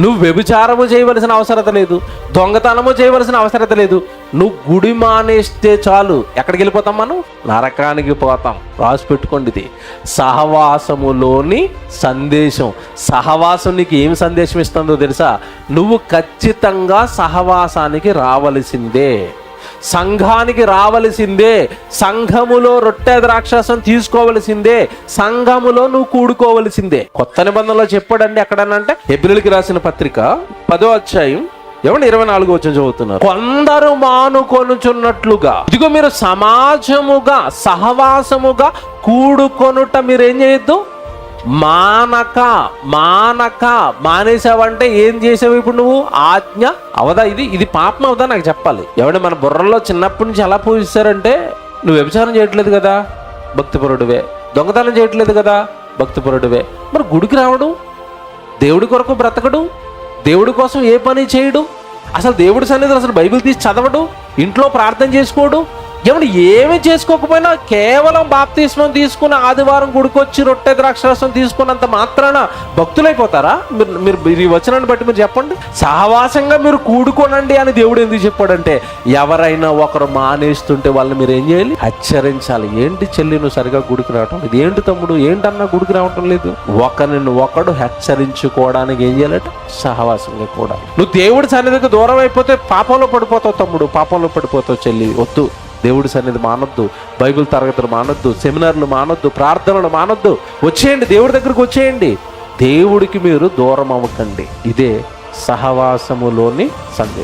నువ్వు వ్యభిచారము చేయవలసిన అవసరత లేదు, దొంగతనము చేయవలసిన అవసరత లేదు. నువ్వు గుడి మానేస్తే చాలు ఎక్కడికి వెళ్ళిపోతాం? మనం నరకానికి పోతాం. రాసి పెట్టుకోండి, ఇది సహవాసములోని సందేశం. సహవాసం నీకు ఏం సందేశం ఇస్తుందో తెలుసా? నువ్వు ఖచ్చితంగా సహవాసానికి రావలసిందే, సంఘానికి రావలసిందే, సంఘములో రొట్టె ద్రాక్షాసం తీసుకోవలసిందే, సంఘములో నువ్వు కూడుకోవలసిందే. కొత్త నిబంధనలో చెప్పాడండి ఎక్కడనంటే హెబ్రీయులకు రాసిన పత్రిక 10వ అధ్యాయం 24వ వచనం చదువుతున్నారు. కొందరు మానుకొనుచున్నట్లుగా ఇదిగో మీరు సమాజముగా సహవాసముగా కూడుకొనుట మీరేం చేయొద్దు, మానేసావంటే ఏం చేసావు? ఇప్పుడు నువ్వు ఆజ్ఞ అవదా? ఇది పాపం అవదా? నాకు చెప్పాలి. ఎవడ మన బుర్రలో చిన్నప్పటి నుంచి ఎలా పూజిస్తారంటే, నువ్వు వ్యభిచారం చేయట్లేదు కదా, భక్తిపరుడువే. దొంగతనం చేయట్లేదు కదా, భక్తిపరుడువే. మరి గుడికి రావడు, దేవుడి కొరకు బ్రతకడు, దేవుడి కోసం ఏ పని చేయడు, అసలు దేవుడి సన్నిధిలో అసలు బైబిల్ తీసి చదవడు, ఇంట్లో ప్రార్థన చేసుకోడు. ఏమి చేసుకోకపోయినా కేవలం బాప్తిస్మం తీసుకుని ఆదివారం గుడికొచ్చి రొట్టె ద్రాక్షరసం తీసుకున్నంత మాత్రాన భక్తులైపోతారా? మీరు ఈ వచనాన్ని బట్టి మీరు చెప్పండి. సహవాసంగా మీరు కూడుకోనండి అని దేవుడు ఎందుకు చెప్పాడంటే, ఎవరైనా ఒకరు మానేస్తుంటే వాళ్ళని మీరు ఏం చేయాలి? హెచ్చరించాలి. ఏంటి చెల్లి నువ్వు సరిగా గుడికి రావటం లేదు, ఏంటి తమ్ముడు ఏంటన్నా గుడికి రావటం లేదు, ఒకరిని ఒకడు హెచ్చరించుకోవడానికి ఏం చేయాలట? సహవాసంగా కూడా. నువ్వు దేవుడి సన్నిధికి దూరం అయిపోతే పాపంలో పడిపోతావు తమ్ముడు, పాపంలో పడిపోతావు చెల్లి. వద్దు, దేవుడి సన్నిధి మానొద్దు, బైబిల్ తరగతులు మానొద్దు, సెమినార్లు మానొద్దు, ప్రార్థనలు మానొద్దు. వచ్చేయండి, దేవుడి దగ్గరకు వచ్చేయండి. దేవుడికి మీరు దూరం అవ్వకండి. ఇదే సహవాసములోని సందేశం.